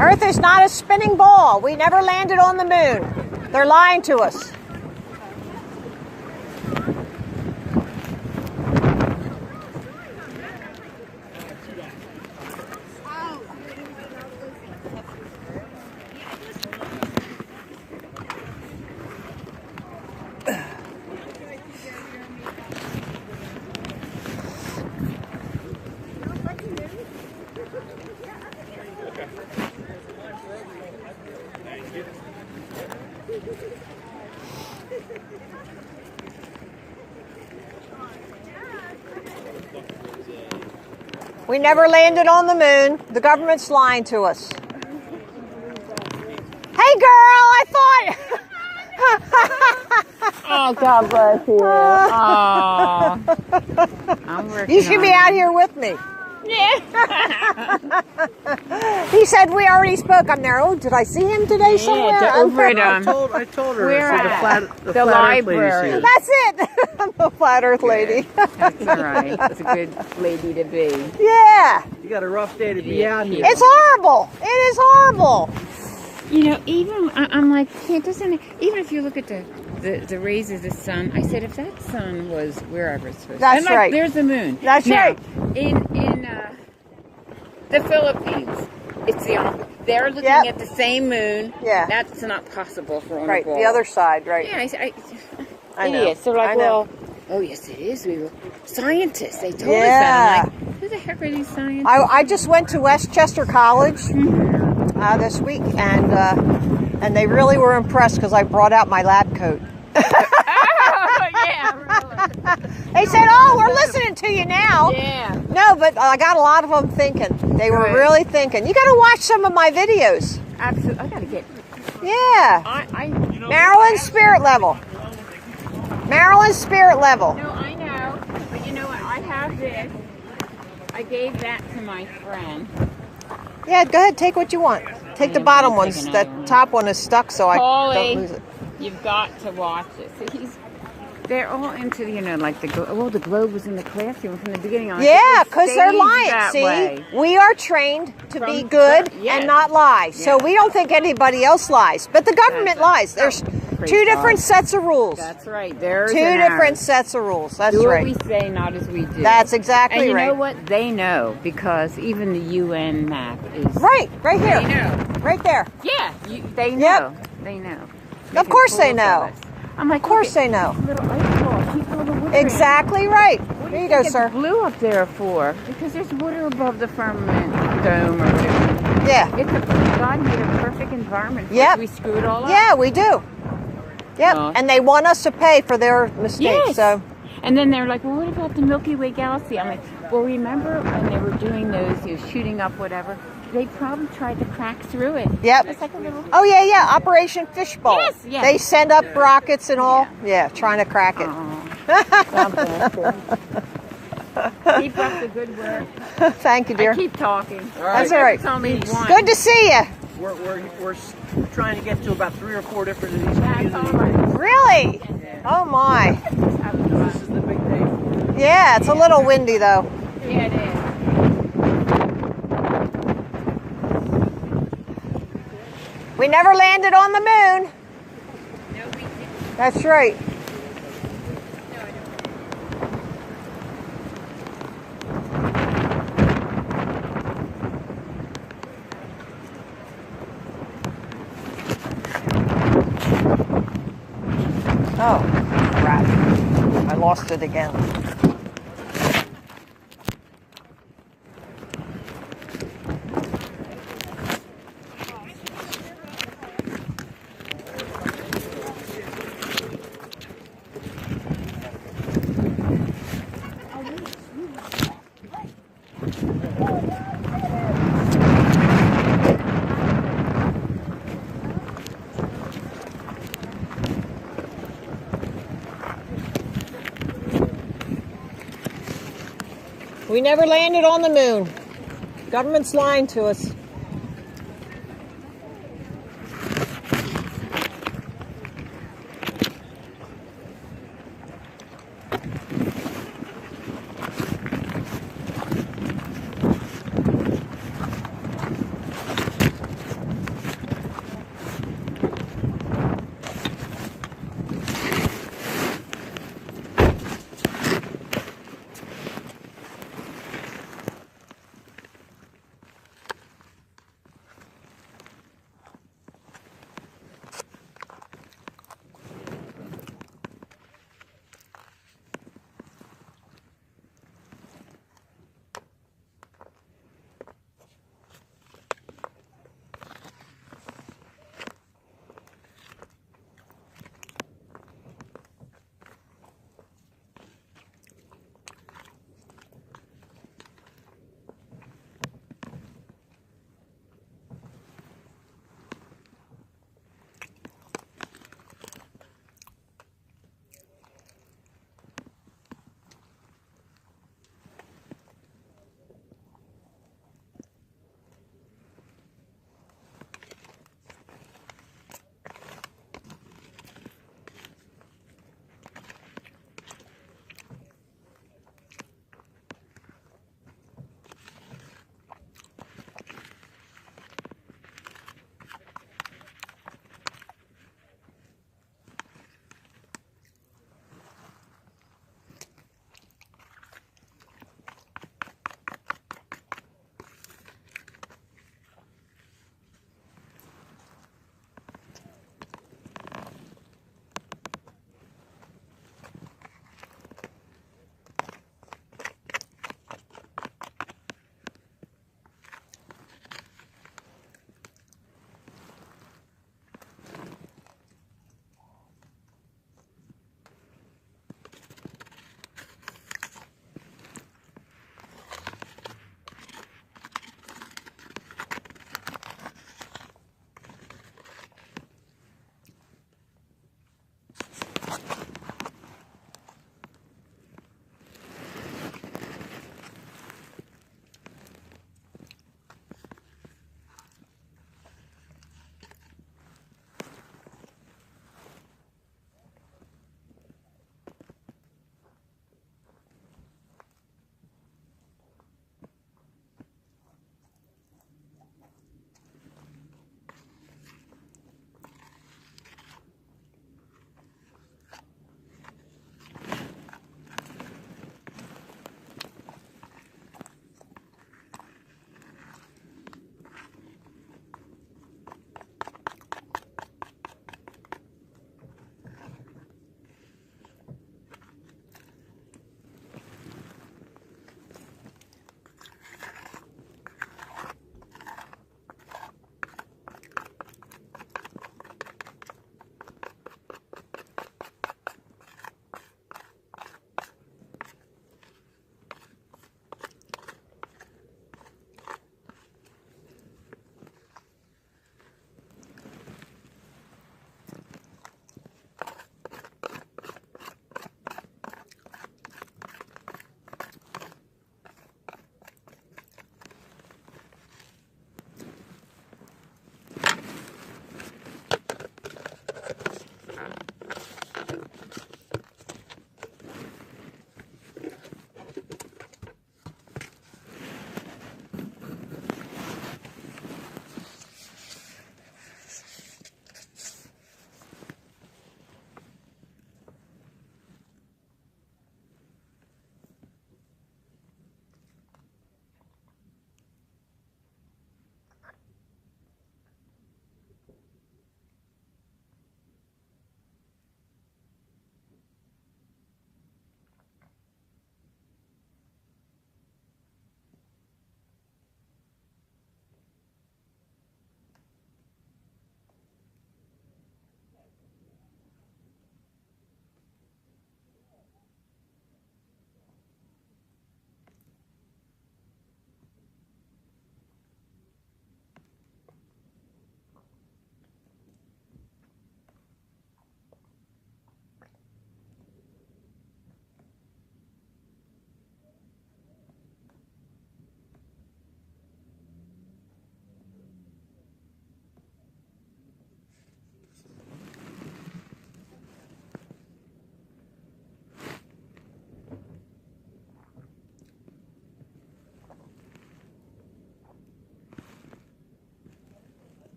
Earth is not a spinning ball. We never landed on the moon. They're lying to us. We never landed on the moon. The government's lying to us. Hey girl, I thought... Oh, God bless you. Oh. I'm working You should be out here with me. Yeah. He said we already spoke. I'm there. Oh, did I see him today somewhere? Yeah, over at, I told her. We're I said at the library. That's it. I'm the flat earth lady. That's all right. That's a good lady to be. Yeah. You got a rough day to be out here. It's horrible. It is horrible. You know, even, I'm like, doesn't it, even if you look at the rays of the sun, I said, if that sun was wherever it's supposed to be. That's right. There's the moon. That's now, right. In the Philippines, it's the opposite. They're looking at the same moon. Yeah. That's not possible for on Right, a ball. the other side, right. Yeah, I know. idiots. They're like, I know. well, oh yes, it is. We were scientists. They told us Yeah. that. I'm like, who the heck are these scientists? I just went to Westchester College this week, and they really were impressed because I brought out my lab coat. Oh, yeah, really. They said, "Oh, we're listening to you now." Yeah. No, but I got a lot of them thinking. They were really thinking. You got to watch some of my videos. Absolutely. I gotta get. Yeah. You know, Maryland spirit level. Maryland spirit level. No, I know. But you know what? I have this. I gave that to my friend. Yeah, go ahead. Take what you want. Take the bottom ones. That top one is stuck, so I Paulie, don't lose it. You've got to watch it. So they're all into, you know, like the globe was in the classroom from the beginning on. Yeah, because they're lying. See, we are trained to be good and not lie. So we don't think anybody else lies, but the government lies. There's two different sets of rules. That's right. There's two different sets of rules. That's right. Do what we say, not as we do. That's exactly right. And you right. know what? They know, because even the UN map is right here. They know. Right there. Yeah, they know. They know. Of course they know. I'm like, of course they know. Little ice ball. Keep all the water exactly right. What there you go, sir. It's blue up there for? Because there's water above the firmament dome or whatever. Yeah. God made a perfect environment. Yep. We screw it all up. Yeah, we do. Yep. And they want us to pay for their mistakes. Yes. So. And then they're like, well, what about the Milky Way galaxy? I'm like, well, remember when they were doing those, shooting up whatever? They probably tried to crack through it. Yep. It's like a little... Oh, yeah. Operation Fishbowl. Yes, yes. They send up rockets and all. Yeah, trying to crack it. Keep up the good work. Thank you, dear. I keep talking. That's all right. Good to see you. We're trying to get to about 3 or 4 different of these communities. Really? Yeah. Oh, my. This is the big day. Yeah, it's a little windy, though. Yeah, it is. We never landed on the moon. No, we didn't. That's right. Oh, crap. I lost it again. We never landed on the moon. Government's lying to us.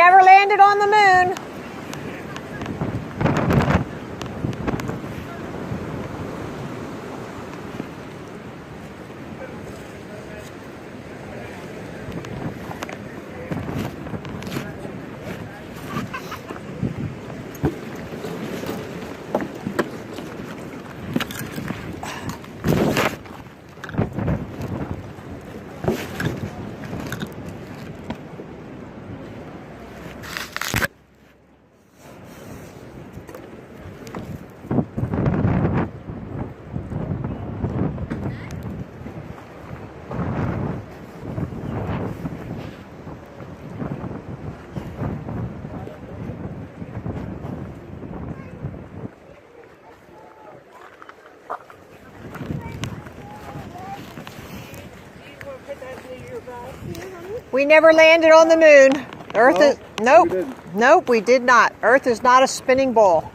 never landed on the moon. We never landed on the moon. Earth is... Nope. Nope, we did not. Earth is not a spinning ball.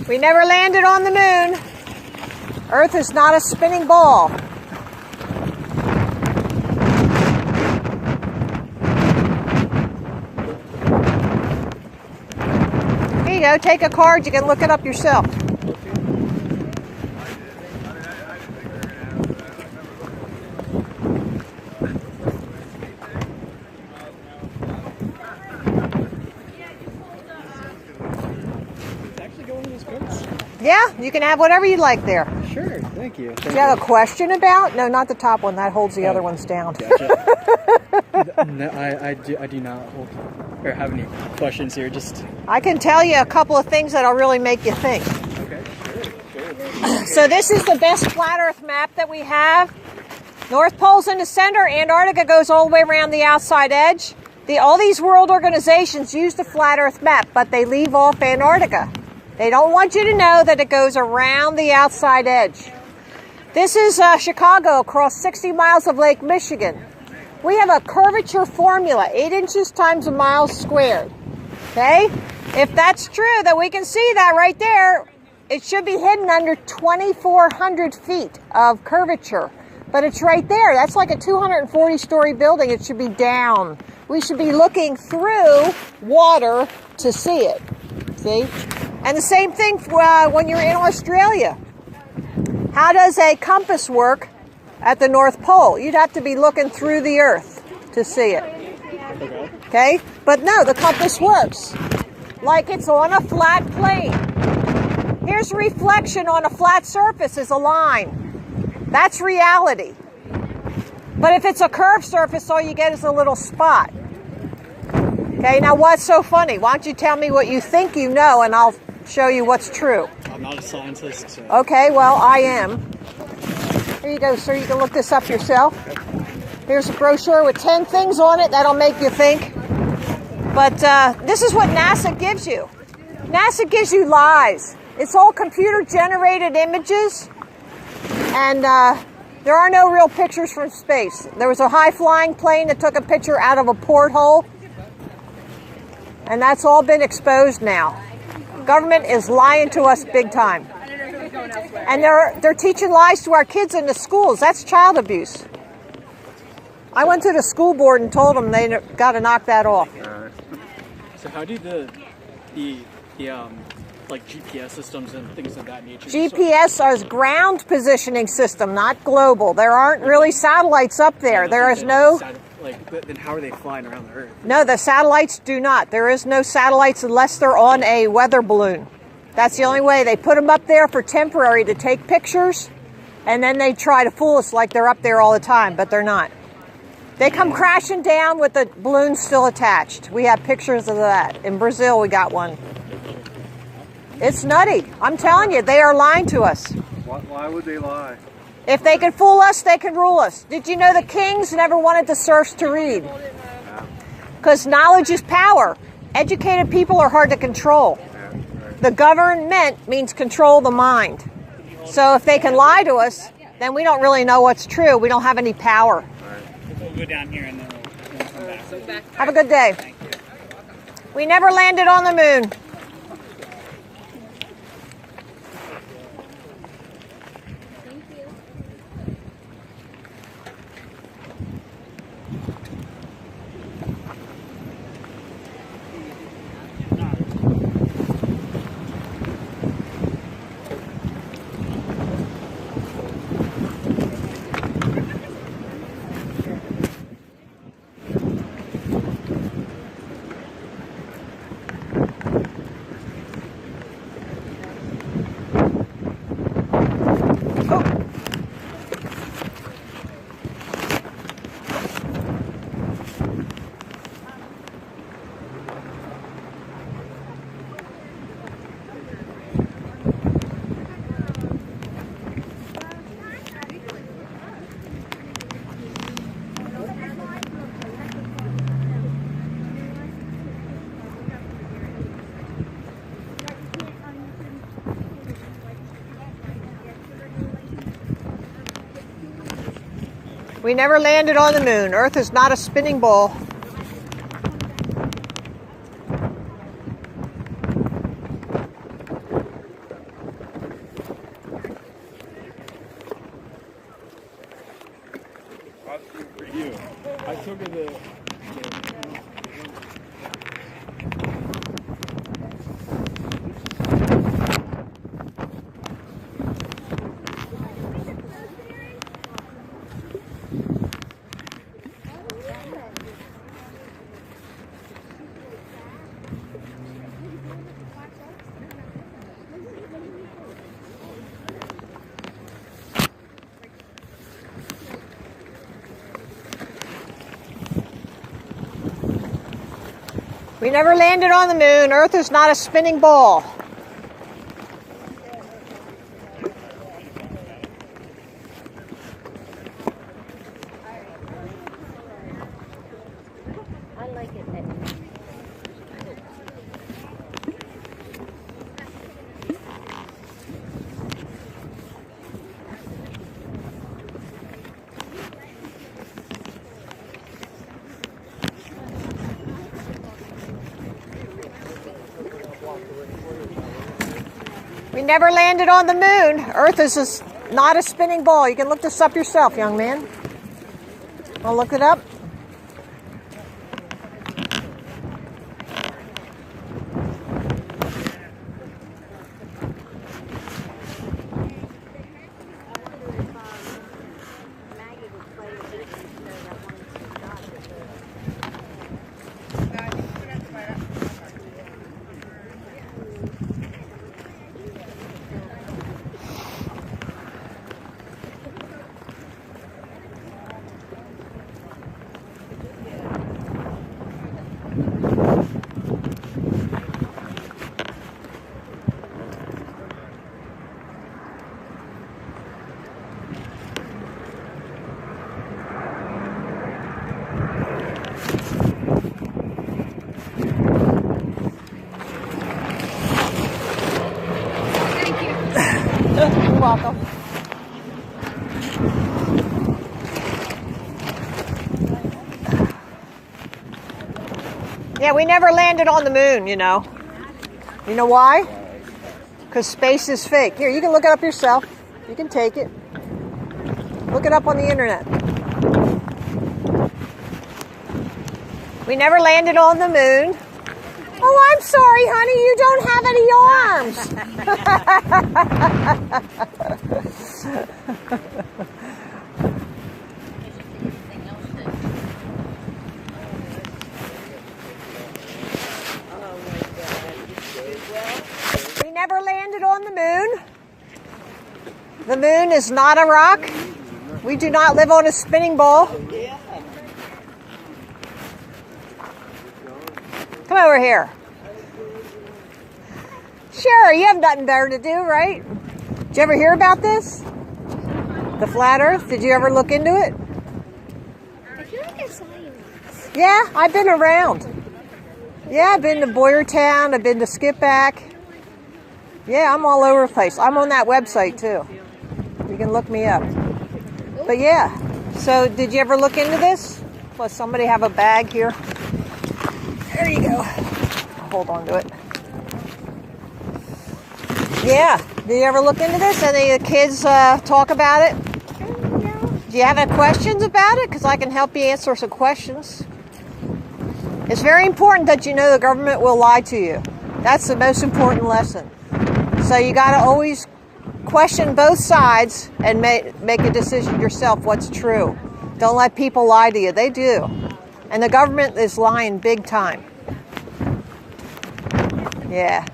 We never landed on the moon. Earth is not a spinning ball. Here you go, take a card, you can look it up yourself. Yeah, you can have whatever you like there. Sure, thank you. Do you have a question about? No, not the top one. That holds the other ones down. Gotcha. No, I do not hold or have any questions here. Just I can tell you a couple of things that'll really make you think. okay. Sure. So this is the best flat Earth map that we have. North Pole's in the center. Antarctica goes all the way around the outside edge. All these world organizations use the flat Earth map, but they leave off Antarctica. They don't want you to know that it goes around the outside edge. This is Chicago across 60 miles of Lake Michigan. We have a curvature formula, 8 inches times a mile squared. Okay? If that's true, then we can see that right there. It should be hidden under 2,400 feet of curvature. But it's right there. That's like a 240-story building. It should be down. We should be looking through water to see it. See? And the same thing when you're in Australia. How does a compass work at the North Pole? You'd have to be looking through the Earth to see it. Okay? But no, the compass works. Like it's on a flat plane. Here's reflection on a flat surface is a line. That's reality. But if it's a curved surface, all you get is a little spot. Okay, now what's so funny? Why don't you tell me what you think you know and I'll show you what's true. I'm not a scientist. So. Okay, well, I am. Here you go, sir. You can look this up yourself. Here's a brochure with 10 things on it. That'll make you think. But this is what NASA gives you. NASA gives you lies. It's all computer-generated images. And there are no real pictures from space. There was a high-flying plane that took a picture out of a porthole. And that's all been exposed now. Government is lying to us big time. And they're teaching lies to our kids in the schools. That's child abuse. I went to the school board and told them they got to knock that off. So how do the like GPS systems and things of that nature? GPS is ground positioning system, not global. There aren't really satellites up there. There is no... Then how are they flying around the Earth? No, the satellites do not. There is no satellites unless they're on a weather balloon. That's the only way. They put them up there for temporary to take pictures, and then they try to fool us like they're up there all the time, but they're not. They come crashing down with the balloons still attached. We have pictures of that. In Brazil, we got one. It's nutty. I'm telling you, they are lying to us. Why would they lie? If they can fool us, they can rule us. Did you know the kings never wanted the serfs to read? Because knowledge is power. Educated people are hard to control. The government means control the mind. So if they can lie to us, then we don't really know what's true. We don't have any power. We'll go down here and then we'll come back. Have a good day. We never landed on the moon. We never landed on the moon. Earth is not a spinning ball. For you. I took her the We never landed on the moon. Earth is not a spinning ball. I like it. We never landed on the moon. Earth is not a spinning ball. You can look this up yourself, young man. I'll look it up. You're welcome. Yeah, we never landed on the moon, you know. You know why? Because space is fake. Here, you can look it up yourself. You can take it. Look it up on the internet. We never landed on the moon. Oh, I'm sorry, honey. You don't have any arms. We never landed on the moon. The moon is not a rock. We do not live on a spinning ball. Come over here. Sure, you have nothing better to do, right? Did you ever hear about this? The flat earth? Did you ever look into it? I feel like I saw you once. Yeah, I've been around. Yeah, I've been to Boyertown. I've been to Skipback. Yeah, I'm all over the place. I'm on that website too. You can look me up. But yeah, so did you ever look into this? Does somebody have a bag here? There you go. Hold on to it. Yeah, did you ever look into this? Any of the kids talk about it? No. Do you have any questions about it? Because I can help you answer some questions. It's very important that you know the government will lie to you. That's the most important lesson. So you got to always question both sides and make a decision yourself what's true. Don't let people lie to you. They do. And the government is lying big time. Yeah.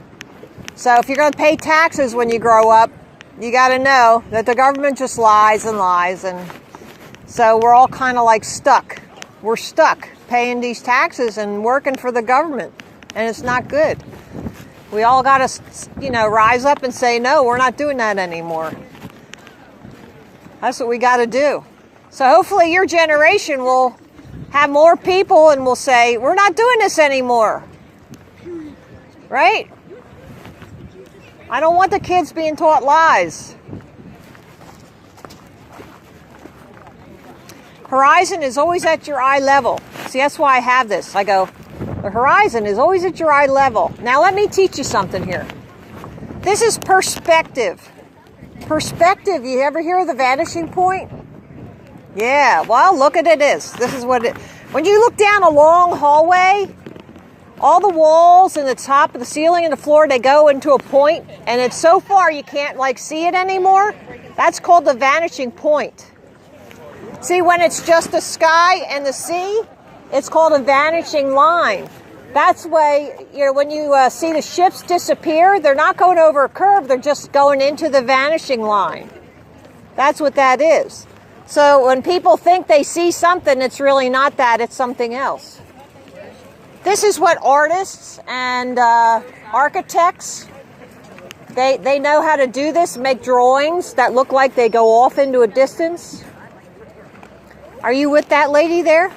So if you're going to pay taxes when you grow up, you got to know that the government just lies and lies. And so we're all kind of like stuck. We're stuck paying these taxes and working for the government. And it's not good. We all got to, rise up and say, no, we're not doing that anymore. That's what we got to do. So hopefully your generation will have more people and will say, we're not doing this anymore. Right? I don't want the kids being taught lies. Horizon is always at your eye level. See, that's why I have this. I go, the horizon is always at your eye level. Now let me teach you something here. This is perspective. Perspective, you ever hear of the vanishing point? Yeah, well, look at it is. This is what it, when you look down a long hallway, all the walls and the top of the ceiling and the floor, they go into a point, and it's so far you can't see it anymore. That's called the vanishing point. See, when it's just the sky and the sea, it's called a vanishing line. That's why, when you see the ships disappear, they're not going over a curve, they're just going into the vanishing line. That's what that is. So when people think they see something, it's really not that, it's something else. This is what artists and architects, they know how to do this, make drawings that look like they go off into a distance. Are you with that lady there?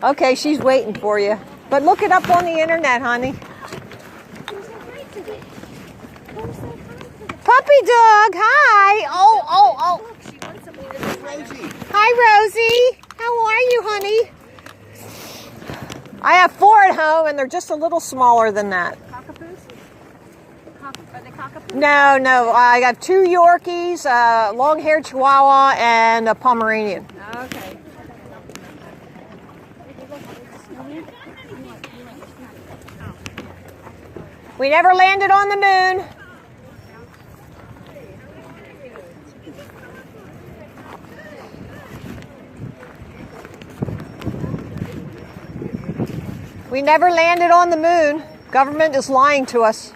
Okay, she's waiting for you. But look it up on the internet, honey. Puppy dog, hi. Oh. Look, she wants somebody to say Rosie. Hi, Rosie. How are you, honey? I have 4 at home, and they're just a little smaller than that. Cockapoos? Are they cockapoos? No. I got 2 Yorkies, a long-haired Chihuahua, and a Pomeranian. Okay. We never landed on the moon. We never landed on the moon. Government is lying to us.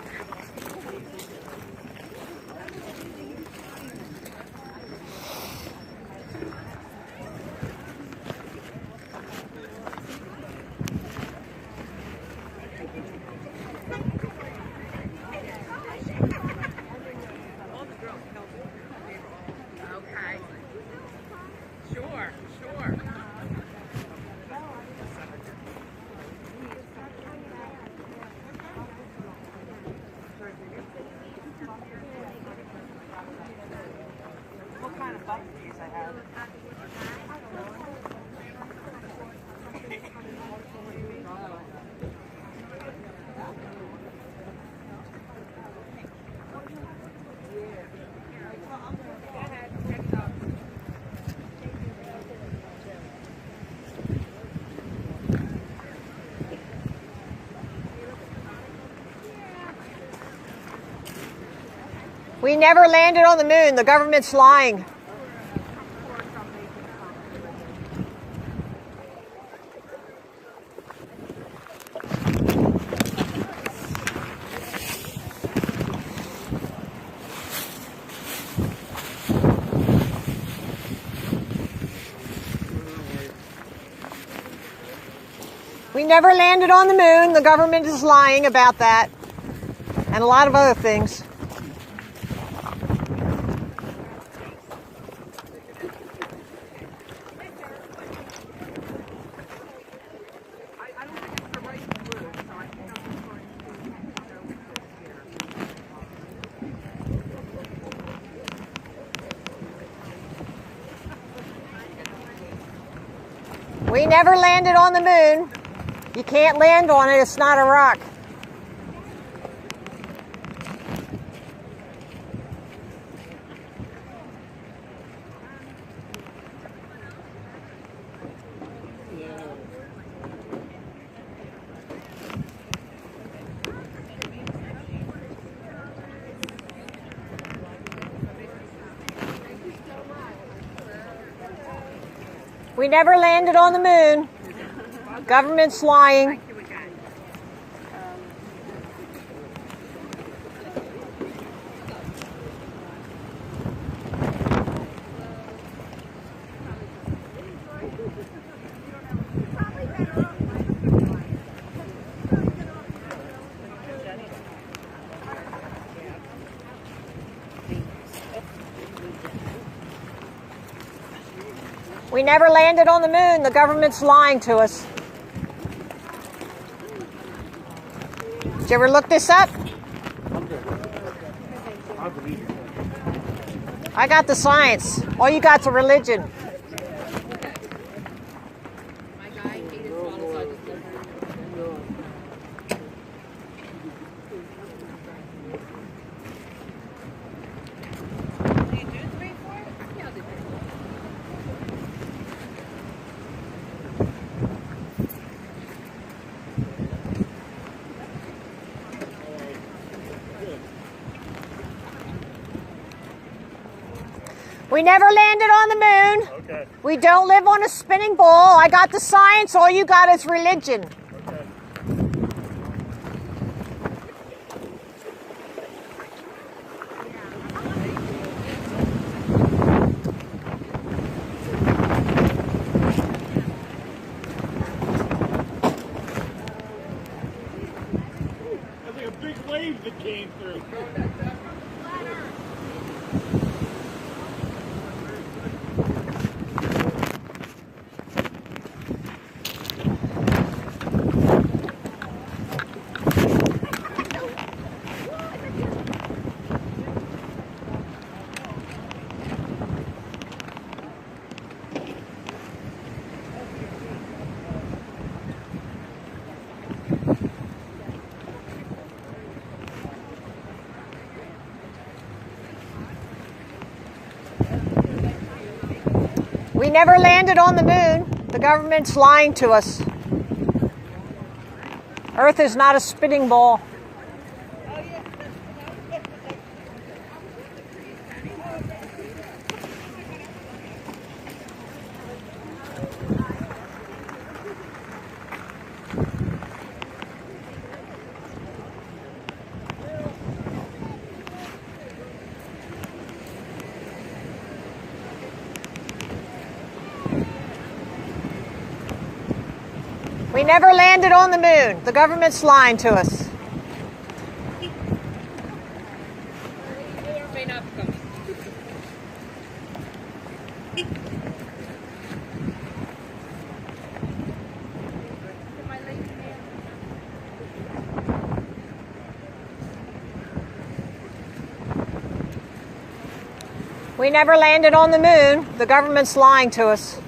We never landed on the moon. The government's lying. We never landed on the moon. The government is lying about that. And a lot of other things. We never landed on the moon. You can't land on it, it's not a rock. We never landed on the moon. Government's lying. We never landed on the moon. The government's lying to us. Did you ever look this up? I got the science. All you got's a religion. We never landed on the moon. Okay. We don't live on a spinning ball. I got the science. All you got is religion. Okay. That's like a big wave that came through. We never landed on the moon. The government's lying to us. Earth is not a spinning ball. We never landed on the moon. The government's lying to us. We never landed on the moon. The government's lying to us.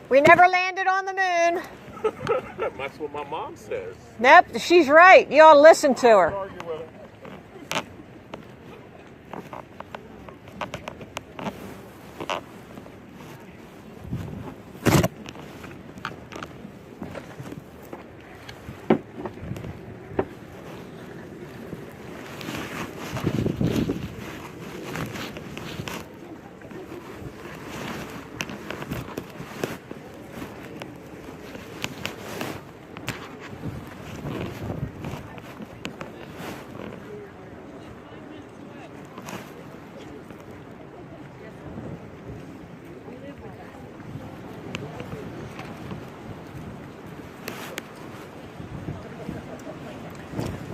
We never landed on the moon. That's what my mom says. Nope, she's right. You ought to listen to her. Argue with her.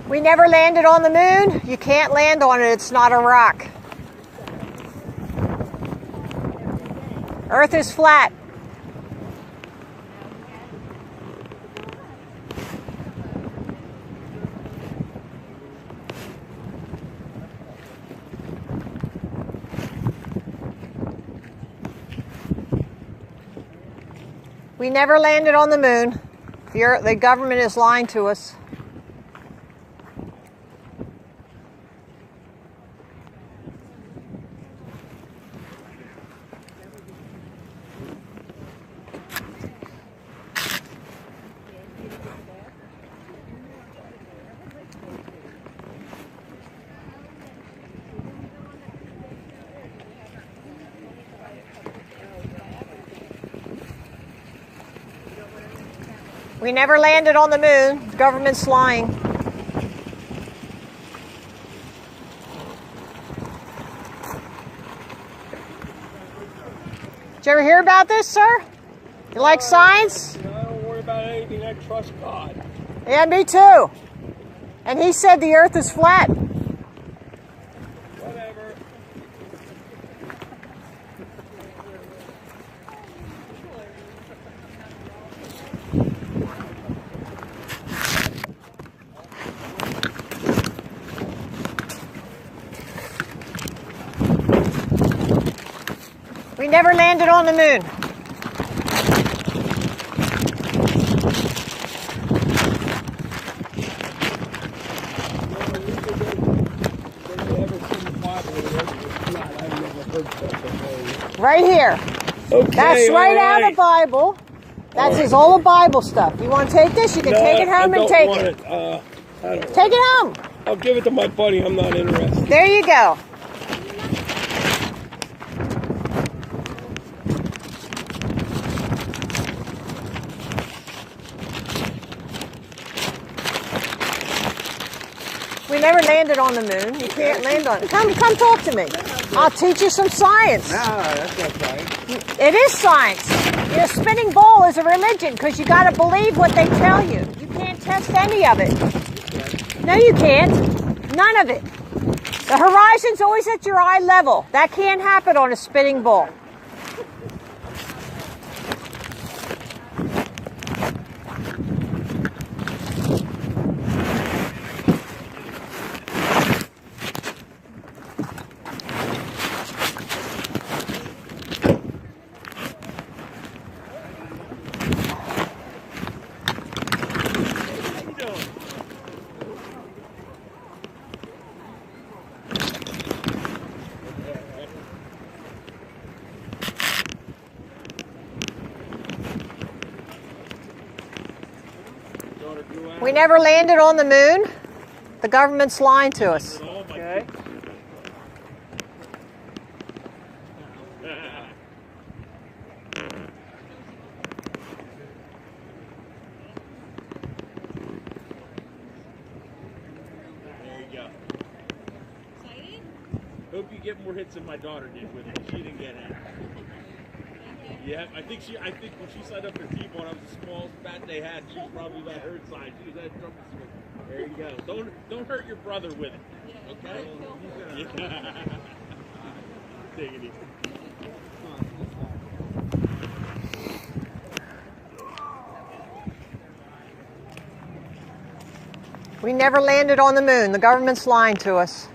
We never landed on the moon. You can't land on it. It's not a rock. Earth is flat. We never landed on the moon. The government is lying to us. We never landed on the moon. The government's lying. Did you ever hear about this, sir? You like science? I don't worry about anything. I trust God. Yeah, me too. And he said the earth is flat. Whatever. We never landed on the moon. Right here. Okay, That's right all out of Bible. That's his all of Bible stuff. You want to take this? You can take it home and take it. I don't Take it home. I'll give it to my buddy. I'm not interested. There you go. We never landed on the moon. You can't land on it. Come talk to me. I'll teach you some science. No, that's not science. It is science. You know, spinning ball is a religion because you got to believe what they tell you. You can't test any of it. No, you can't. None of it. The horizon's always at your eye level. That can't happen on a spinning ball. We never landed on the moon. The government's lying to us. Okay. There you go. Excited? Hope you get more hits than my daughter did with it. She didn't get it. Yeah, I think when she signed up for T-ball, I was the smallest bat they had. She was probably about her size. She was that drum swing. There you go. Don't hurt your brother with it. Okay? Yeah. Take it easy. We never landed on the moon. The government's lying to us.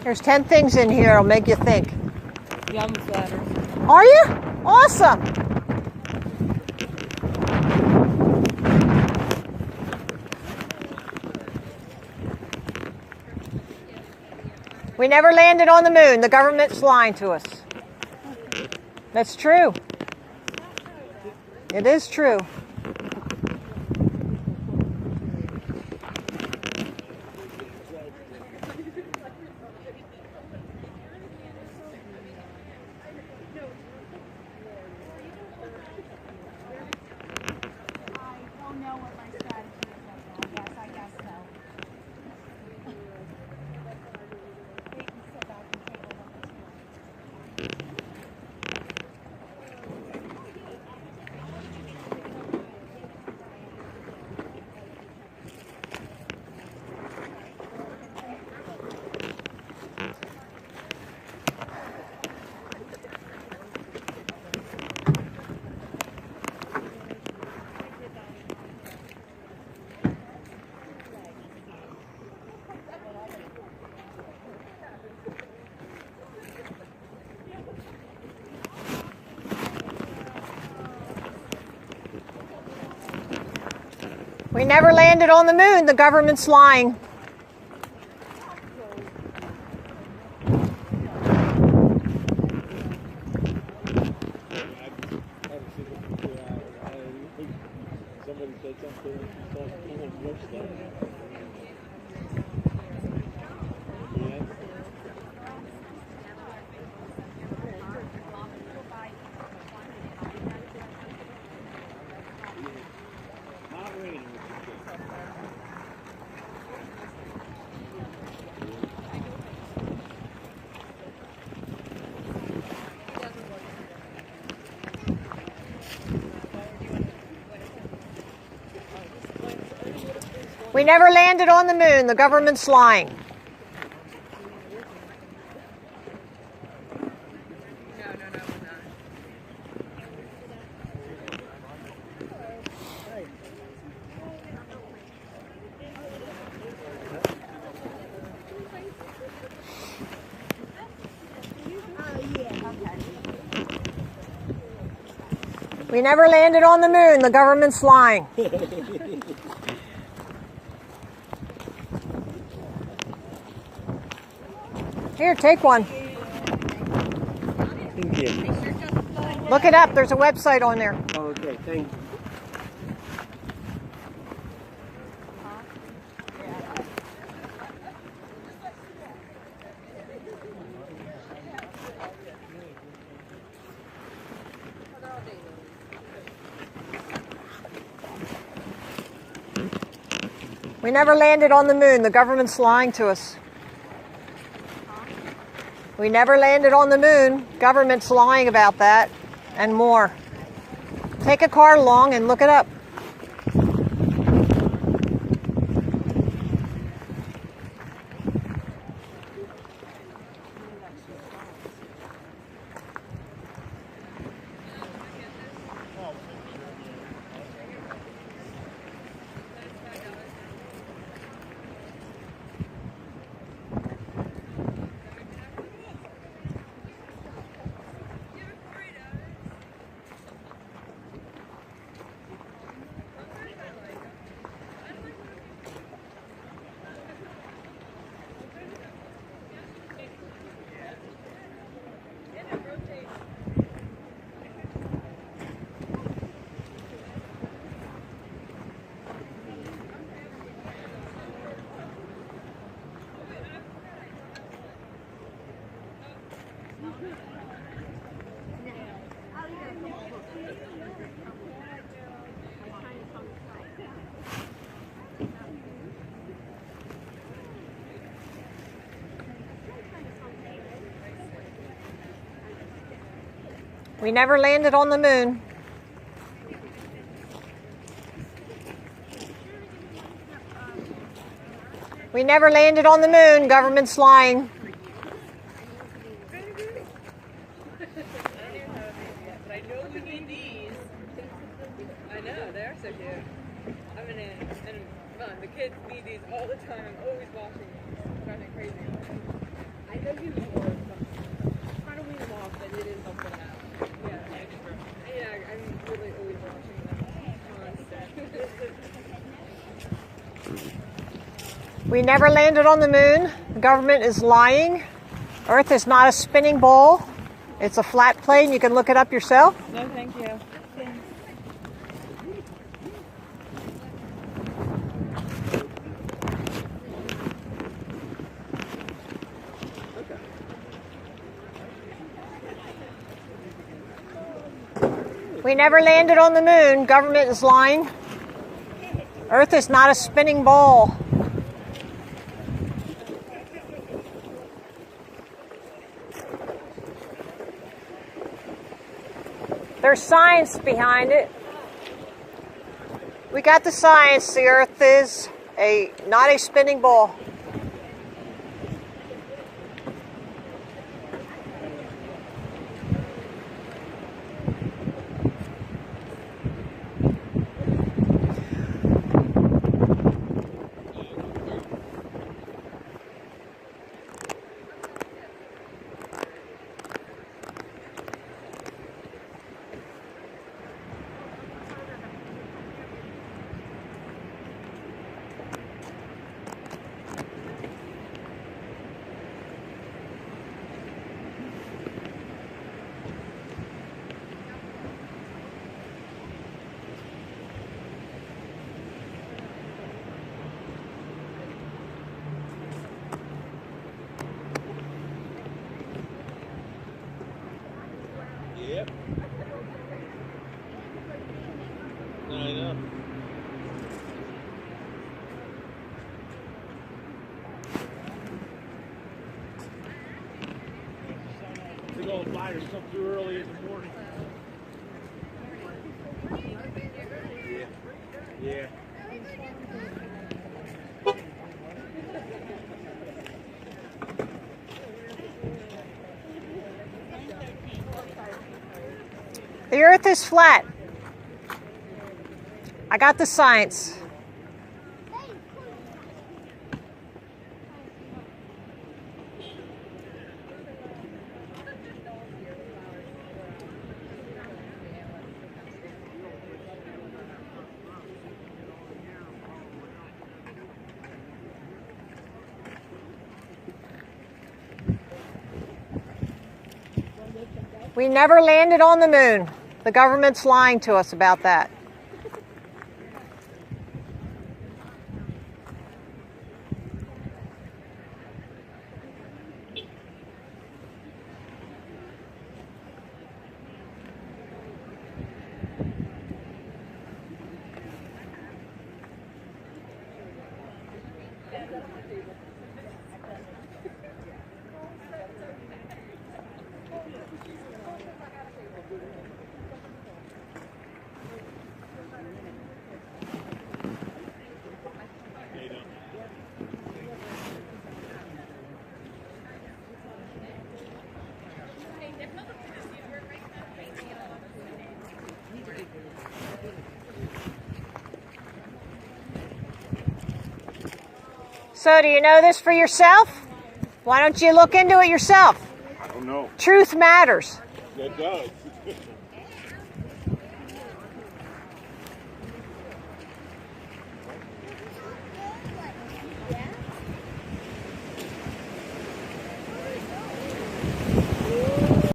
There's 10 things in here that'll make you think. Yum platters. Are you? Awesome. We never landed on the moon. The government's lying to us. That's true. It is true. We never landed on the moon. The government's lying. Somebody said something. Someone watched that. Yeah. Not raining. We never landed on the moon. The government's lying. We never landed on the moon. The government's lying. Here, take one. Look it up. There's a website on there. Oh, okay, thank you. We never landed on the moon. The government's lying to us. We never landed on the moon. Government's lying about that and more. Take a card along and look it up. We never landed on the moon. We never landed on the moon. Government's lying. I know we need these. I know, they're so cute. I'm in it, and fun. The kids need these all the time. I'm always watching them. It's driving me crazy. I know you before. Trying to wean them off, but it is something else. Yeah, extra. Yeah, I'm really always watching them. Constant. We never landed on the moon. The government is lying. Earth is not a spinning ball. It's a flat plane. You can look it up yourself. No, thank you. We never landed on the moon. Government is lying. Earth is not a spinning ball. There's science behind it. We got the science. The Earth is not a spinning ball. Yep. I know. Big old fires come through early in the morning. Yeah. Yeah. The Earth is flat. I got the science. We never landed on the moon. The government's lying to us about that. So do you know this for yourself? Why don't you look into it yourself? I don't know. Truth matters. It does.